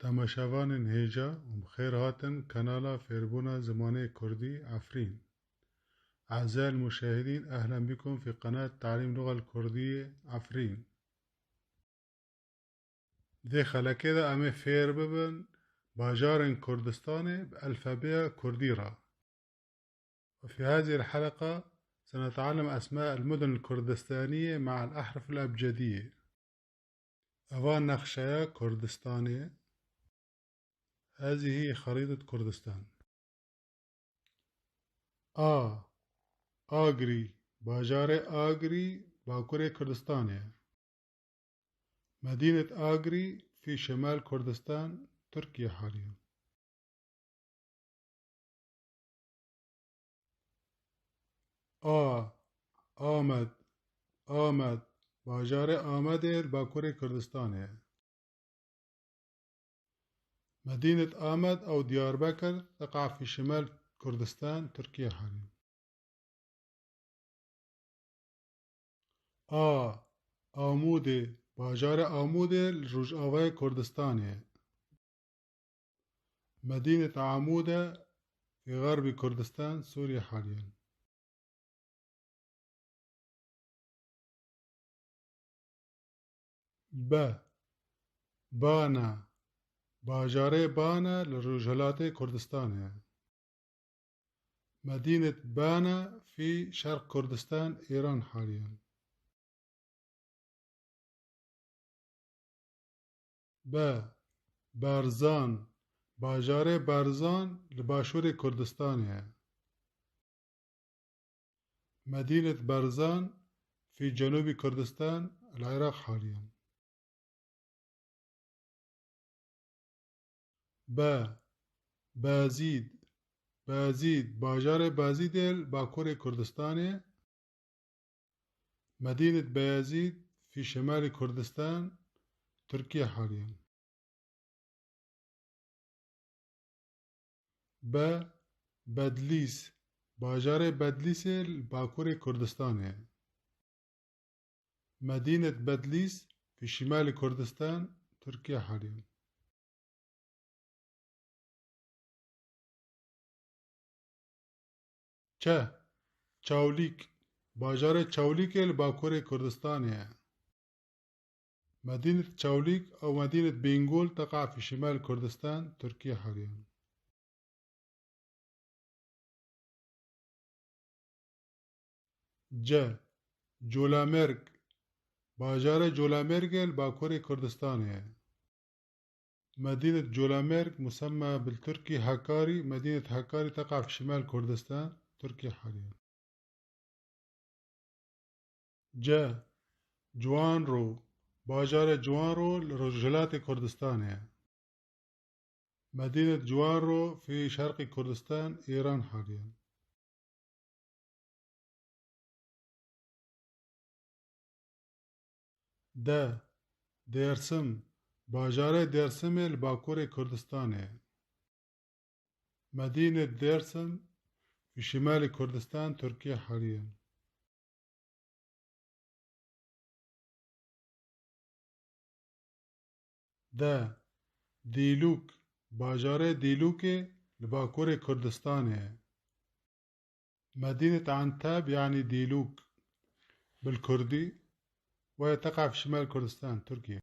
تماشاوان هيجا وبخير هاتن كنالا فيربونا زماني كردي عفرين. أعزائي المشاهدين، أهلا بكم في قناة تعليم اللغة الكردية عفرين. دي خلكيدا أمي فير ببن باجار كردستاني بألفابية كرديرة. وفي هذه الحلقة سنتعلم أسماء المدن الكردستانية مع الأحرف الأبجدية. أفان نقشايا كردستانية. هذه هي خريطة كردستان. آگری باجار آگری باكوري كردستان. مدينة آگری في شمال كردستان تركيا حاليا. آمد آمد باجار آمد باكوري كردستان. مدينة آمد أو دياربكر تقع في شمال كردستان تركيا حاليا. آمودة باجار آمودة الرجاوي كردستان. مدينة عمودة في غرب كردستان سوريا حاليا. بانا باجار بانا للرجالات كردستان. مدينة بانا في شرق كردستان إيران حاليا. بارزان باجار بارزان لباشور كردستان. مدينة بارزان في جنوب كردستان العراق حاليا. بازيد باجار بازيد باكور كردستان. مدينة بايزيد في شمال كردستان تركيا حاليا. بدلیس باجار بدلیس باكور كردستان. مدينة بدلیس في شمال كردستان تركيا حاليا. چاوليك باجار چاوليك باكور كردستان. مدينة چاوليك أو مدينة بنغول تقع في شمال كردستان تركيا حاليا. جولامرگ باجار جولامرگ باكور كردستان. مدينة جولامرگ مسمى بالتركي هاكاري. مدينة هاكاري تقع في شمال كردستان تركيا حاليا. جوانرو باجار جوانرو لرجلات كردستان. مدينة جوانرو في شرق كردستان إيران حاليا. ديرسم باجار ديرسم الباكور كردستان. مدينة ديرسم في شمال كردستان تركيا حاليا. ديلوك باجار ديلوك لباكور كردستان. مدينة عنتاب يعني ديلوك بالكردي، وهي تقع في شمال كردستان تركيا.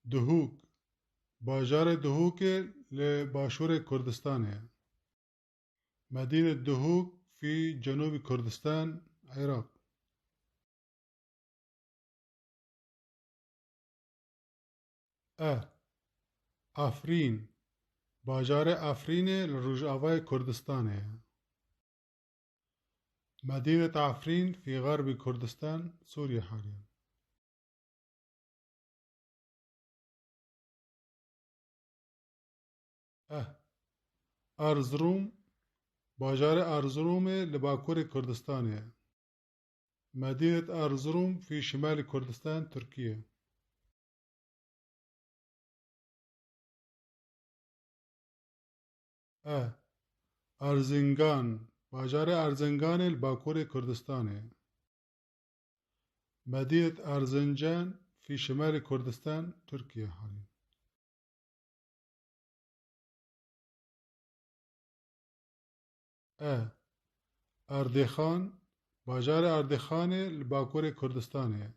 دهوك باجار دهوك لباشور كردستان. مدينة دهوك في جنوب كردستان عراق. آفرين باجار آفرين لرجاوي كردستان. مدينة عفرين في غرب كردستان سوريا حاليا. أرزروم باجار أرزروم لباكور كردستان. مدينة أرزروم في شمال كردستان تركيا. أرزنگان باجار أرزنگان الباكور كردستان. مدينة أرزنجان في شمال كردستان تركيا حاليا. أردخان باجار أردخان لباكور كردستان.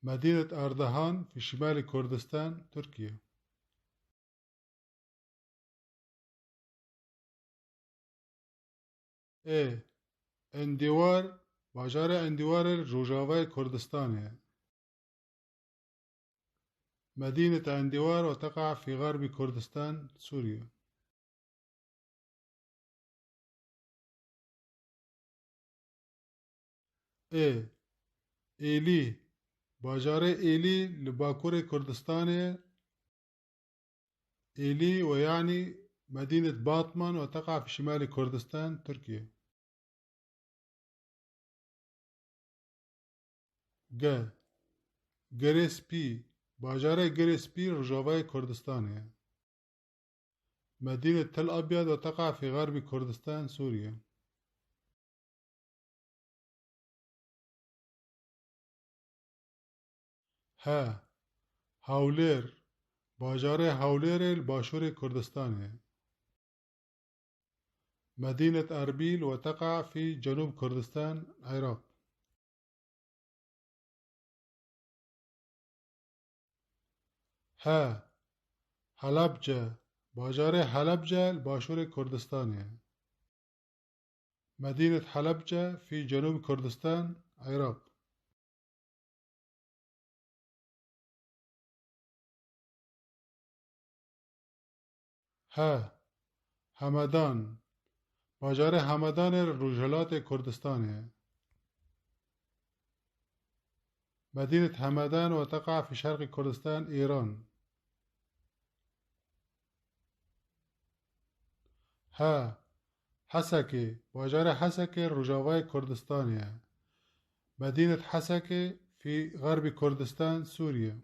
مدينة أردهان في شمال كردستان تركيا. اندوار باجار اندوار روجاوا كردستان. مدينة اندوار وتقع في غرب كردستان سوريا. إيلي باجار إيلي لباكور كردستان. إيلي ويعني مدينة باطمان وتقع في شمال كردستان تركيا. گرسپی باجار گرسپي رجاوا كردستان. مدينة تل أبيض وتقع في غرب كردستان سوريا. هاولير باجار هاولير الباشور كردستان. مدينة أربيل وتقع في جنوب كردستان عراق. حلبجة باجار حلبجة الباشور كردستان. مدينة حلبجة في جنوب كردستان عراق. همدان باجار همدان روجلات كردستان. مدينة همدان وتقع في شرق كردستان إيران. حسكة باجار حسكة رجاوا كردستان. مدينة حسكة في غرب كردستان سوريا.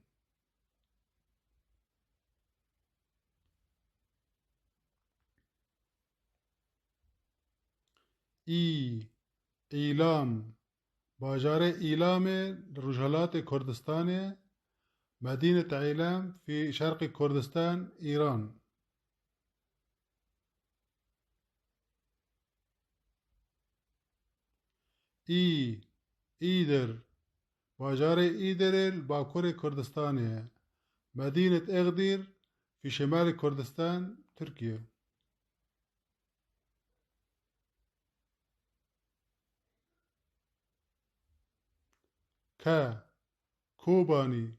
إيلام باجار إيلام رجالات كردستان. مدينة إيلام في شرق كردستان إيران. إيدر باجار إيدر الباكور كردستان. مدينة إغدير في شمال كردستان تركيا. كوباني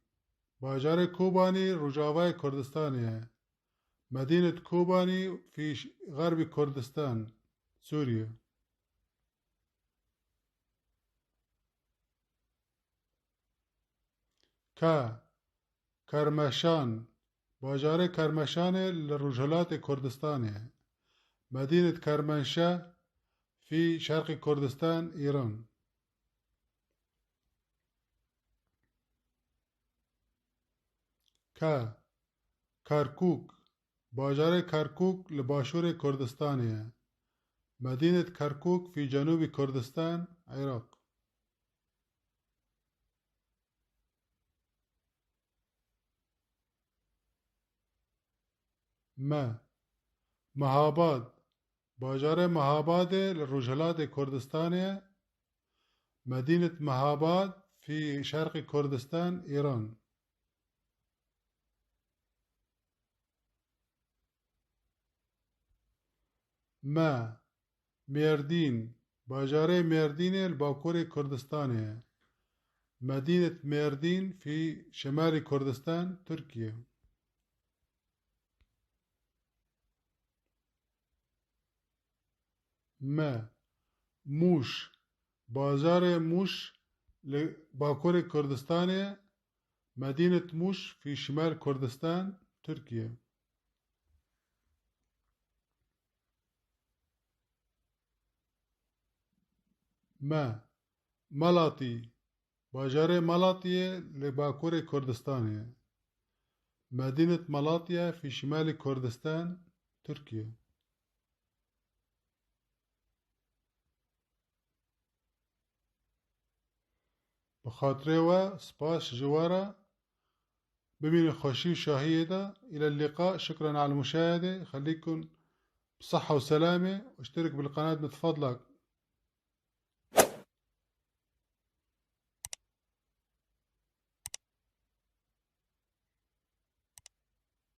باجار كوباني رجاوا كردستان. مدينة كوباني في غرب كردستان سوريا. كرمشان باجار كرمشان لرجالات كردستان. مدينة كرمنشاه في شرق كردستان إيران. كركوك باجار كركوك لباشور كردستان. مدينة كركوك في جنوب كردستان عراق. مهاباد باجار مهاباد لرجالات كردستان. مدينة مهاباد في شرق كردستان إيران. ميردين باجار ميردين الباكور كردستان. مدينة ميردين في شمال كردستان تركيا. موش بازار موش لباكور كردستان. مدينة موش في شمال كردستان تركيا. ملاطي باجار ملاطية لباكور كردستان. مدينة ملاطيا في شمال كردستان تركيا. بخاطري وسباس جوارا بمين خوشي وشاهية. إلى اللقاء، شكرا على المشاهدة، خليكم بصحة وسلامة، واشترك بالقناة من فضلك.